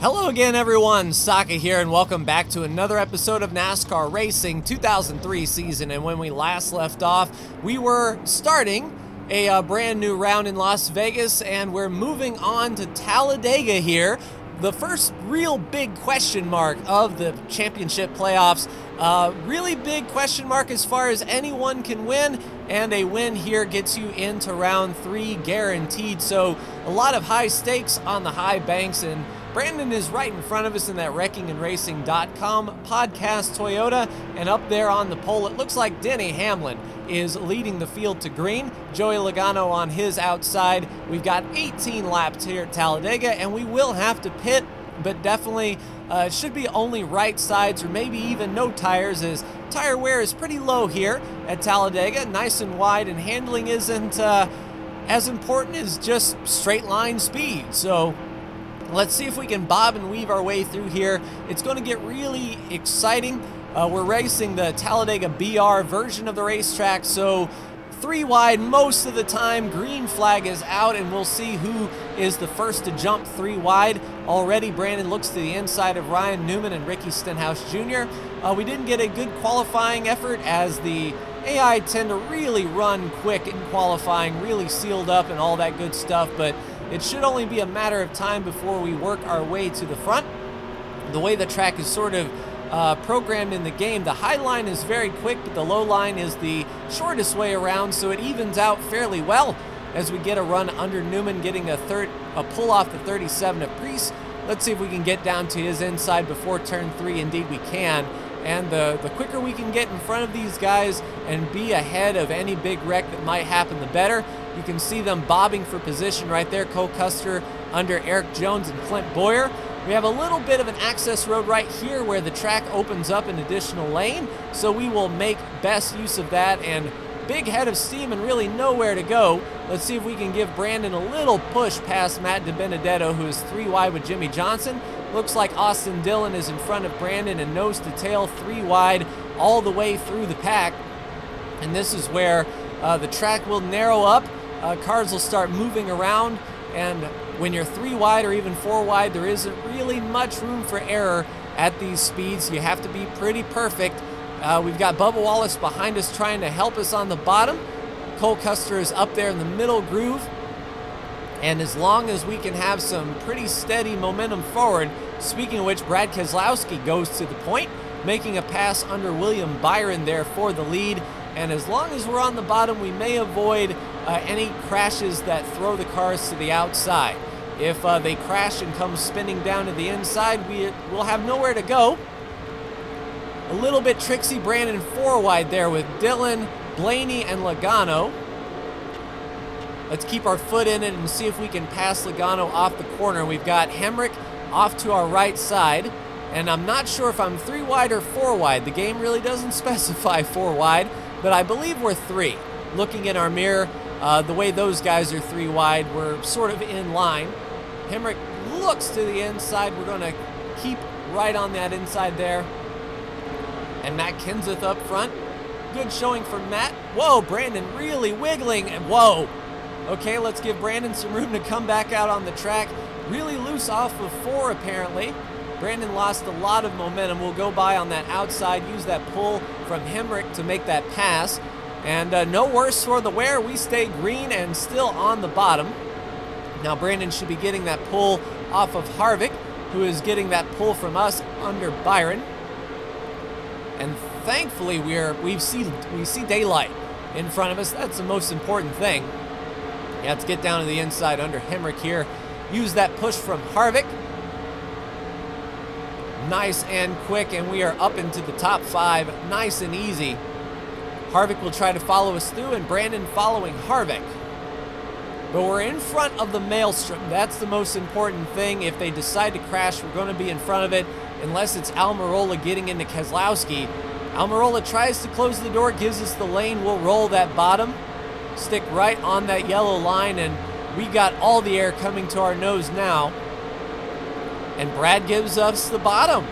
Hello again, everyone. Saka here, and welcome back to another episode of NASCAR Racing 2003 season. And when we last left off, we were starting a brand new round in Las Vegas, and we're moving on to Talladega here. The first real big question mark of the championship playoffs. Really big question mark as far as anyone can win, and a win here gets you into round 3 guaranteed. So a lot of high stakes on the high banks, and Brandon is right in front of us in that wreckingandracing.com podcast Toyota, and up there on the pole it looks like Denny Hamlin is leading the field to green. Joey Logano on his outside. We've got 18 laps here at Talladega, and we will have to pit, but definitely should be only right sides or maybe even no tires, as tire wear is pretty low here at Talladega, nice and wide, and handling isn't as important as just straight line speed. So let's see if we can bob and weave our way through here. It's going to get really exciting. We're racing the Talladega BR version of the racetrack, so 3 wide most of the time. Green flag is out, and we'll see who is the first to jump 3 wide. Already Brandon looks to the inside of Ryan Newman and Ricky Stenhouse Jr. We didn't get a good qualifying effort, as the AI tend to really run quick in qualifying, really sealed up and all that good stuff, but it should only be a matter of time before we work our way to the front. The way the track is sort of programmed in the game, the high line is very quick, but the low line is the shortest way around, so it evens out fairly well as we get a run under Newman, getting a pull off the 37 of Priest. Let's see if we can get down to his inside before turn 3. Indeed we can. And the quicker we can get in front of these guys and be ahead of any big wreck that might happen, the better. You can see them bobbing for position right there. Cole Custer under Eric Jones and Clint Boyer. We have a little bit of an access road right here where the track opens up an additional lane, so we will make best use of that, and big head of steam and really nowhere to go. Let's see if we can give Brandon a little push past Matt DiBenedetto, who is 3 wide with Jimmy Johnson. Looks like Austin Dillon is in front of Brandon and nose to tail 3 wide all the way through the pack. And this is where the track will narrow up. Cars will start moving around, and when you're 3 wide or even 4 wide, there isn't really much room for error at these speeds. You have to be pretty perfect. We've got Bubba Wallace behind us trying to help us on the bottom. Cole Custer is up there in the middle groove. And as long as we can have some pretty steady momentum forward, speaking of which, Brad Keselowski goes to the point, making a pass under William Byron there for the lead. And as long as we're on the bottom, we may avoid any crashes that throw the cars to the outside. If they crash and come spinning down to the inside, we'll have nowhere to go. A little bit tricksy Brandon 4 wide there with Dillon, Blaney, and Logano. Let's keep our foot in it and see if we can pass Logano off the corner. We've got Hemrick off to our right side, and I'm not sure if I'm 3 wide or 4 wide. The game really doesn't specify 4 wide, but I believe we're 3. Looking in our mirror, the way those guys are 3 wide, we're sort of in line. Hemrick looks to the inside. We're going to keep right on that inside there. And Matt Kenseth up front. Good showing from Matt. Whoa, Brandon really wiggling, and whoa. Okay, let's give Brandon some room to come back out on the track. Really loose off of 4, apparently. Brandon lost a lot of momentum. We'll go by on that outside, use that pull from Hemrick to make that pass. And no worse for the wear. We stay green and still on the bottom. Now Brandon should be getting that pull off of Harvick, who is getting that pull from us under Byron. And thankfully we see daylight in front of us. That's the most important thing. Yeah, let's get down to the inside under Hemrick here. Use that push from Harvick. Nice and quick, and we are up into the top 5. Nice and easy. Harvick will try to follow us through, and Brandon following Harvick. But we're in front of the maelstrom. That's the most important thing. If they decide to crash, we're going to be in front of it, unless it's Almirola getting into Keselowski. Almirola tries to close the door, gives us the lane. We'll roll that bottom, stick right on that yellow line, and we got all the air coming to our nose now. And Brad gives us the bottom.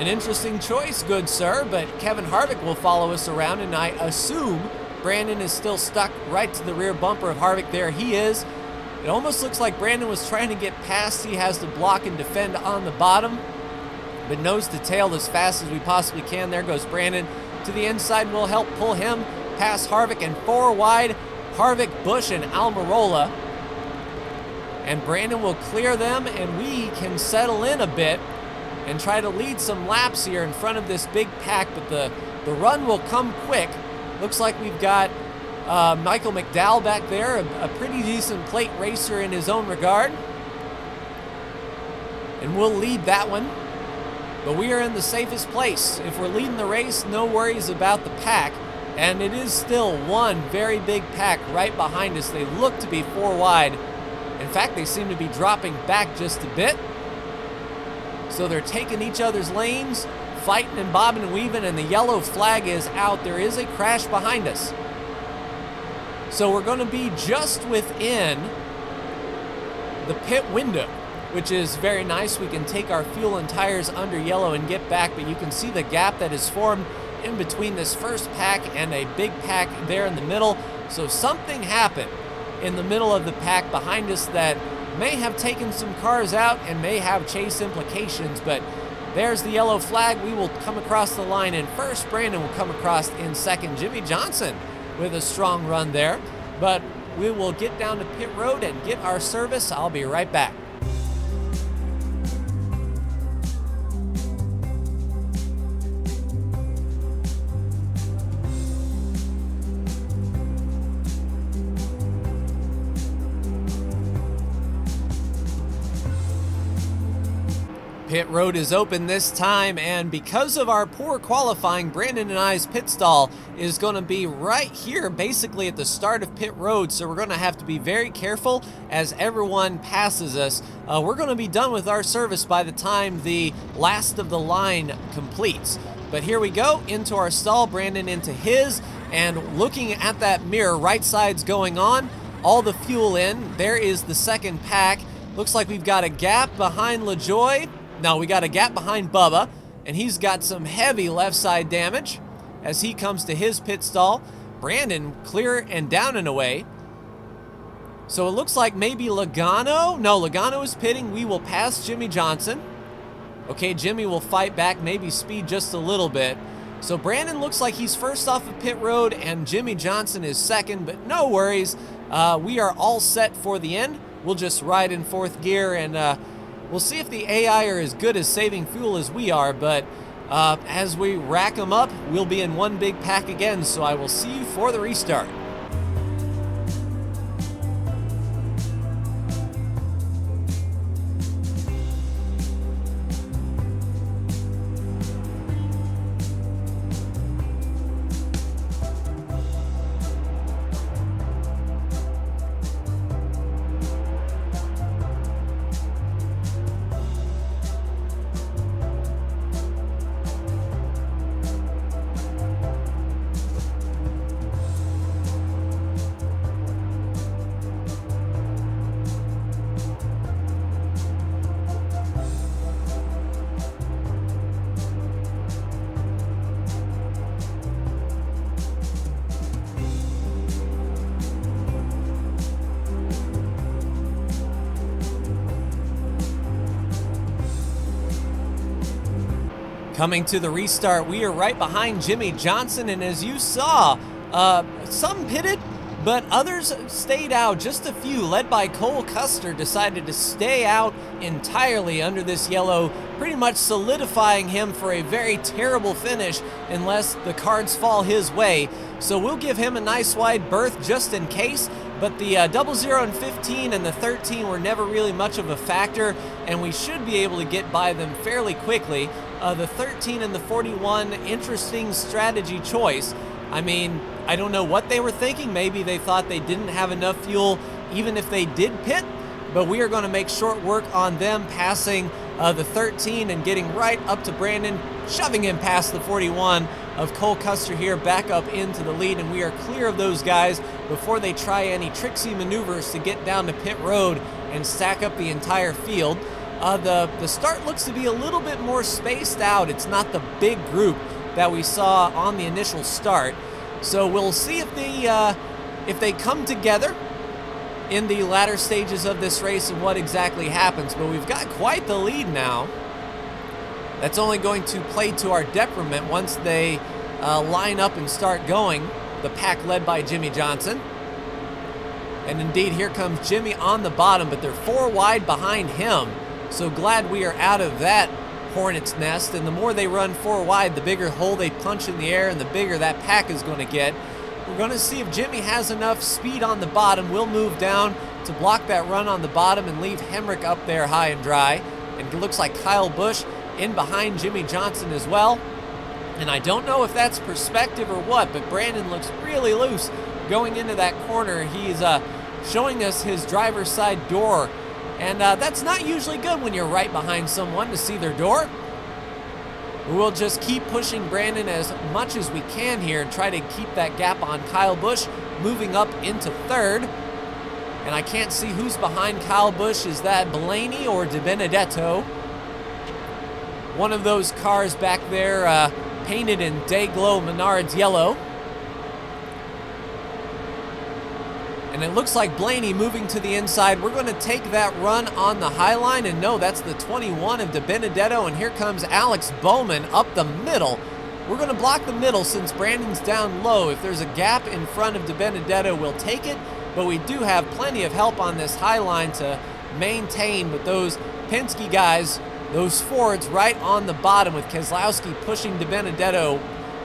An interesting choice, good sir, but Kevin Harvick will follow us around, and I assume Brandon is still stuck right to the rear bumper of Harvick. There he is. It almost looks like Brandon was trying to get past. He has to block and defend on the bottom, but nose to tail as fast as we possibly can. There goes Brandon to the inside. We'll help pull him past Harvick and 4 wide. Harvick, Busch, and Almirola. And Brandon will clear them, and we can settle in a bit and try to lead some laps here in front of this big pack, but the run will come quick. Looks like we've got Michael McDowell back there, a pretty decent plate racer in his own regard. And we'll lead that one. But we are in the safest place. If we're leading the race, no worries about the pack. And it is still one very big pack right behind us. They look to be 4 wide. In fact, they seem to be dropping back just a bit. So they're taking each other's lanes, fighting and bobbing and weaving, and the yellow flag is out. There is a crash behind us. So we're going to be just within the pit window, which is very nice. We can take our fuel and tires under yellow and get back, but you can see the gap that is formed in between this first pack and a big pack there in the middle. So something happened in the middle of the pack behind us that may have taken some cars out and may have chase implications, but there's the yellow flag. We will come across the line in first. Brandon will come across in second. Jimmy Johnson with a strong run there, but we will get down to pit road and get our service. I'll be right back. Pit road is open this time, and because of our poor qualifying, Brandon and I's pit stall is going to be right here, basically at the start of pit road, so we're going to have to be very careful as everyone passes us. We're going to be done with our service by the time the last of the line completes. But here we go, into our stall, Brandon into his, and looking at that mirror, right side's going on, all the fuel in. There is the second pack. Looks like we've got a gap behind LaJoy. No, we got a gap behind Bubba, and he's got some heavy left side damage as he comes to his pit stall. Brandon clear and down and away. So it looks like maybe Logano. No, Logano is pitting. We will pass Jimmy Johnson. Okay, Jimmy will fight back, maybe speed just a little bit. So Brandon looks like he's first off of pit road, and Jimmy Johnson is second, but no worries. We are all set for the end. We'll just ride in fourth gear, and we'll see if the AI are as good as saving fuel as we are, but as we rack them up, we'll be in one big pack again, so I will see you for the restart. Coming to the restart, we are right behind Jimmy Johnson, and as you saw, some pitted, but others stayed out. Just a few, led by Cole Custer, decided to stay out entirely under this yellow, pretty much solidifying him for a very terrible finish unless the cards fall his way. So we'll give him a nice wide berth just in case, but the 00 and 15 and the 13 were never really much of a factor, and we should be able to get by them fairly quickly. The 13 and the 41, interesting strategy choice. I mean, I don't know what they were thinking. Maybe they thought they didn't have enough fuel even if they did pit, but we are going to make short work on them, passing the 13 and getting right up to Brandon, shoving him past the 41 of Cole Custer here, back up into the lead, and we are clear of those guys before they try any tricksy maneuvers to get down to pit road and stack up the entire field. The start looks to be a little bit more spaced out. It's not the big group that we saw on the initial start. So we'll see if they come together in the latter stages of this race and what exactly happens, but we've got quite the lead now. That's only going to play to our detriment once they line up and start going. The pack led by Jimmy Johnson. And indeed, here comes Jimmy on the bottom, but they're 4 wide behind him. So glad we are out of that hornet's nest. And the more they run 4 wide, the bigger hole they punch in the air and the bigger that pack is going to get. We're going to see if Jimmy has enough speed on the bottom. We'll move down to block that run on the bottom and leave Hemrick up there high and dry. And it looks like Kyle Busch in behind Jimmy Johnson as well. And I don't know if that's perspective or what, but Brandon looks really loose going into that corner. He's showing us his driver's side door. And that's not usually good when you're right behind someone to see their door. We'll just keep pushing Brandon as much as we can here and try to keep that gap on Kyle Busch, moving up into 3rd. And I can't see who's behind Kyle Busch. Is that Blaney or De Benedetto? One of those cars back there painted in Dayglow Menards yellow. And it looks like Blaney moving to the inside. We're going to take that run on the high line, and no, that's the 21 of De Benedetto, and here comes Alex Bowman up the middle. We're going to block the middle since Brandon's down low. If there's a gap in front of De Benedetto, we'll take it, but we do have plenty of help on this high line to maintain, but those Penske guys, those Fords right on the bottom with Keselowski pushing De Benedetto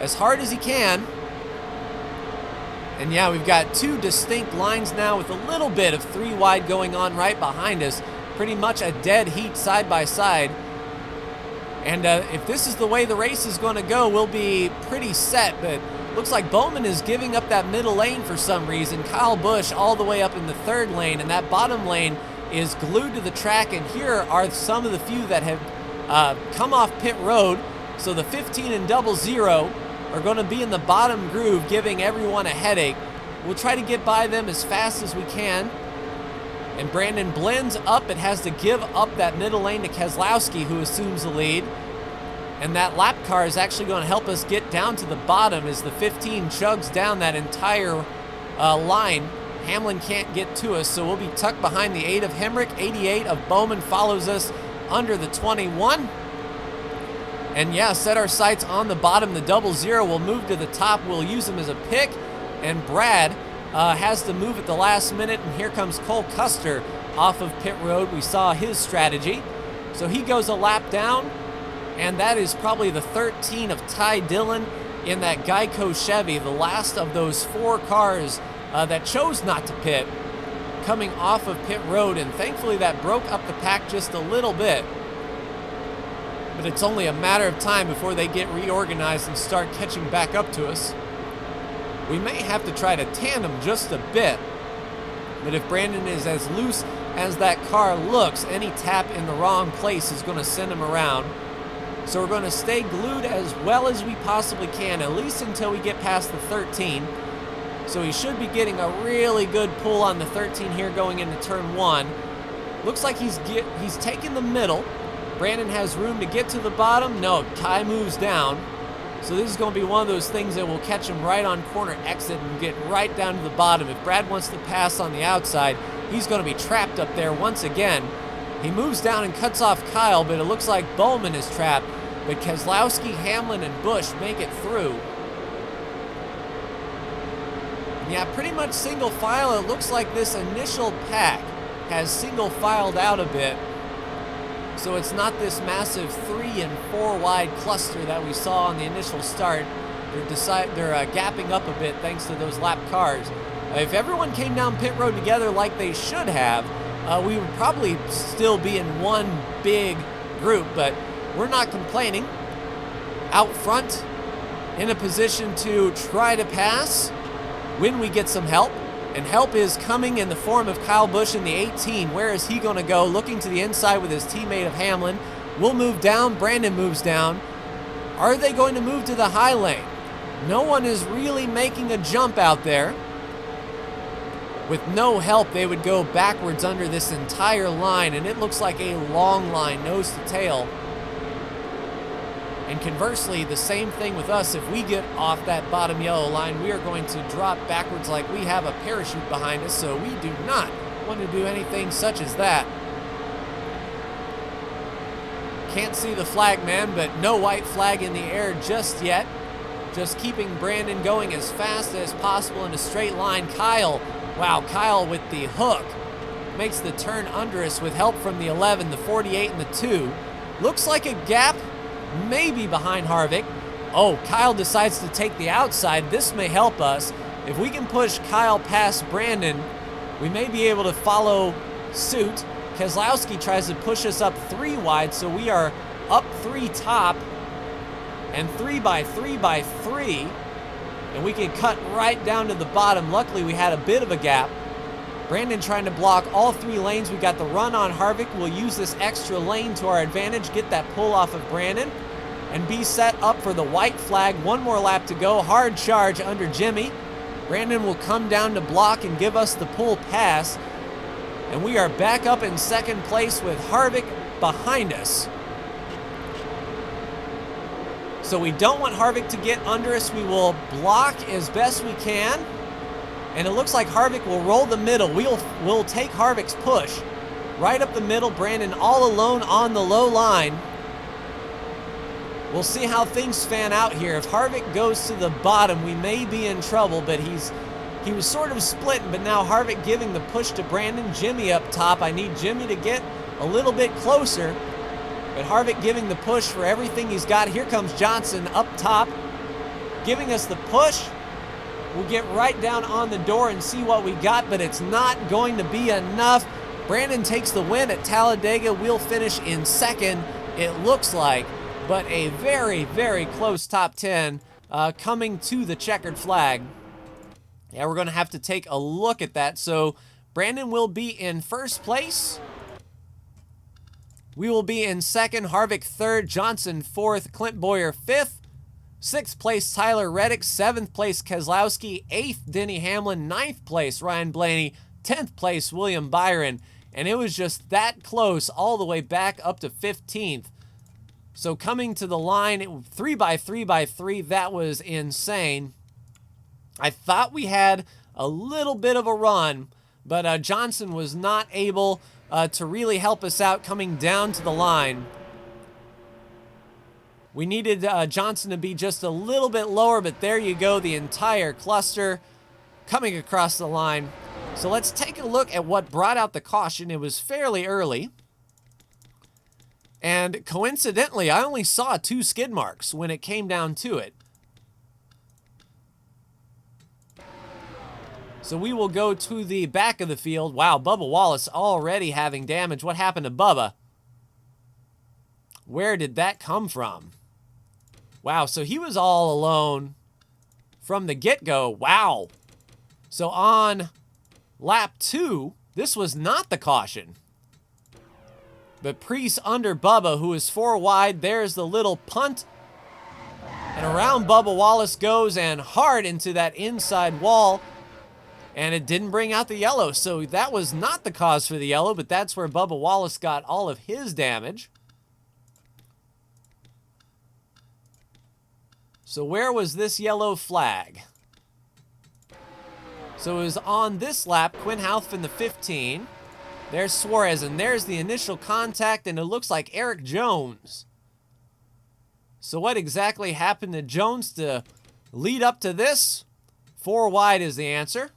as hard as he can. And yeah, we've got 2 distinct lines now with a little bit of 3 wide going on right behind us. Pretty much a dead heat side by side. And if this is the way the race is going to go, we'll be pretty set. But looks like Bowman is giving up that middle lane for some reason. Kyle Busch all the way up in the 3rd lane, and that bottom lane is glued to the track. And here are some of the few that have come off pit road. So the 15 and 00 are going to be in the bottom groove, giving everyone a headache. We'll try to get by them as fast as we can. And Brandon blends up. It has to give up that middle lane to Keselowski, who assumes the lead. And that lap car is actually going to help us get down to the bottom as the 15 chugs down that entire line. Hamlin can't get to us, so we'll be tucked behind the 8 of Hemrick. 88 of Bowman follows us under the 21. And yeah, set our sights on the bottom. The 00 will move to the top. We'll use him as a pick. And Brad has to move at the last minute. And here comes Cole Custer off of pit road. We saw his strategy. So he goes a lap down. And that is probably the 13 of Ty Dillon in that Geico Chevy. The last of those 4 cars that chose not to pit coming off of pit road. And thankfully that broke up the pack just a little bit. But it's only a matter of time before they get reorganized and start catching back up to us. We may have to try to tandem just a bit, but if Brandon is as loose as that car looks, any tap in the wrong place is going to send him around. So we're going to stay glued as well as we possibly can, at least until we get past the 13. So he should be getting a really good pull on the 13 here going into turn 1. Looks like he's taking the middle. Brandon has room to get to the bottom. No, Ty moves down. So this is going to be one of those things that will catch him right on corner exit and get right down to the bottom. If Brad wants to pass on the outside, he's going to be trapped up there once again. He moves down and cuts off Kyle, but it looks like Bowman is trapped. But Keselowski, Hamlin, and Busch make it through. And yeah, pretty much single file. It looks like this initial pack has single filed out a bit. So it's not this massive 3 and 4 wide cluster that we saw on the initial start. They're gapping up a bit thanks to those lap cars. If everyone came down pit road together like they should have, we would probably still be in one big group, but we're not complaining. Out front, in a position to try to pass when we get some help. And help is coming in the form of Kyle Busch in the 18. Where is he going to go? Looking to the inside with his teammate of Hamlin. We'll move down. Brandon moves down. Are they going to move to the high lane? No one is really making a jump out there. With no help, they would go backwards under this entire line, and it looks like a long line, nose to tail. And conversely, the same thing with us. If we get off that bottom yellow line, we are going to drop backwards like we have a parachute behind us, so we do not want to do anything such as that. Can't see the flag man, but no white flag in the air just yet. Just keeping Brandon going as fast as possible in a straight line. Kyle, wow, Kyle with the hook makes the turn under us with help from the 11, the 48, and the 2. Looks like a gap maybe behind Harvick. Oh, Kyle decides to take the outside. This may help us. If we can push Kyle past Brandon, we may be able to follow suit. Keselowski tries to push us up 3 wide, so we are up 3 top and 3 by 3 by 3, and we can cut right down to the bottom. Luckily, we had a bit of a gap. Brandon trying to block all 3 lanes. We got the run on Harvick. We'll use this extra lane to our advantage, get that pull off of Brandon, and be set up for the white flag. 1 more lap to go. Hard charge under Jimmy. Brandon will come down to block and give us the pull pass. And we are back up in 2nd place with Harvick behind us. So we don't want Harvick to get under us. We will block as best we can. And it looks like Harvick will roll the middle. We'll take Harvick's push. Right up the middle, Brandon all alone on the low line. We'll see how things fan out here. If Harvick goes to the bottom, we may be in trouble, but he was sort of splitting, but now Harvick giving the push to Brandon. Jimmy up top. I need Jimmy to get a little bit closer, but Harvick giving the push for everything he's got. Here comes Johnson up top, giving us the push. We'll get right down on the door and see what we got, but it's not going to be enough. Brandon takes the win at Talladega. We'll finish in 2nd, it looks like, but a very, very close top 10 coming to the checkered flag. Yeah, we're going to have to take a look at that. So Brandon will be in 1st place. We will be in 2nd, Harvick 3rd, Johnson 4th, Clint Boyer 5th. 6th place, Tyler Reddick. 7th place, Keselowski. 8th, Denny Hamlin. 9th place, Ryan Blaney. 10th place, William Byron. And it was just that close all the way back up to 15th. So coming to the line, 3 by 3 by 3, that was insane. I thought we had a little bit of a run, but Johnson was not able to really help us out coming down to the line. We needed Johnson to be just a little bit lower, but there you go, the entire cluster coming across the line. So let's take a look at what brought out the caution. It was fairly early. And coincidentally, I only saw 2 skid marks when it came down to it. So we will go to the back of the field. Wow, Bubba Wallace already having damage. What happened to Bubba? Where did that come from? Wow, so he was all alone from the get-go. Wow. So on lap 2, this was not the caution. But Priest under Bubba, who is 4 wide. There's the little punt. And around Bubba Wallace goes and hard into that inside wall. And it didn't bring out the yellow, so that was not the cause for the yellow, but that's where Bubba Wallace got all of his damage. So where was this yellow flag? So it was on this lap, Quinn Houff in the 15. There's Suarez, and there's the initial contact, and it looks like Eric Jones. So what exactly happened to Jones to lead up to this? 4 wide is the answer.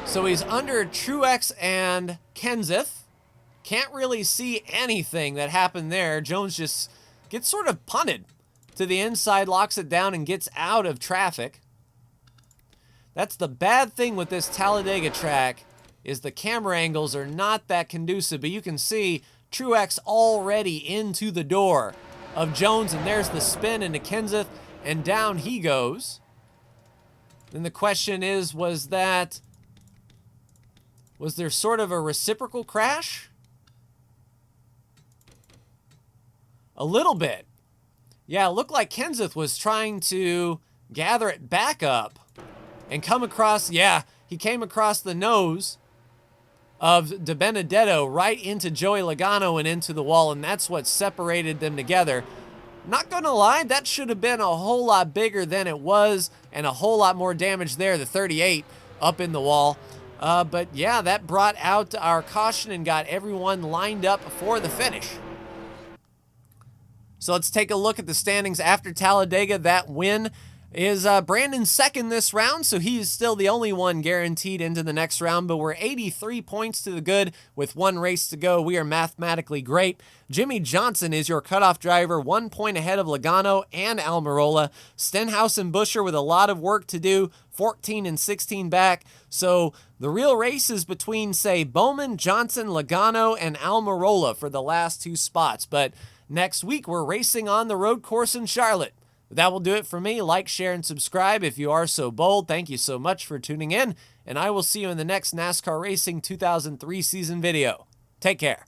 So he's under Truex and Kenseth. Can't really see anything that happened there. Jones just gets sort of punted to the inside, locks it down, and gets out of traffic. That's the bad thing with this Talladega track, is the camera angles are not that conducive, but you can see Truex already into the door of Jones, and there's the spin into Kenseth, and down he goes. Then the question is, was there sort of a reciprocal crash? A little bit. Yeah, it looked like Kenseth was trying to gather it back up and come across, yeah, he came across the nose of De Benedetto right into Joey Logano and into the wall, and that's what separated them together. Not gonna lie, that should have been a whole lot bigger than it was, and a whole lot more damage there. The 38 up in the wall. But yeah, that brought out our caution and got everyone lined up for the finish. So let's take a look at the standings after Talladega. That win is Brandon's second this round, so he is still the only one guaranteed into the next round, but we're 83 points to the good with one race to go. We are mathematically great. Jimmy Johnson is your cutoff driver, 1 point ahead of Logano and Almirola. Stenhouse and Buescher with a lot of work to do, 14 and 16 back. So the real race is between, say, Bowman, Johnson, Logano, and Almirola for the last two spots. But next week, we're racing on the road course in Charlotte. That will do it for me. Like, share, and subscribe if you are so bold. Thank you so much for tuning in, and I will see you in the next NASCAR Racing 2003 season video. Take care.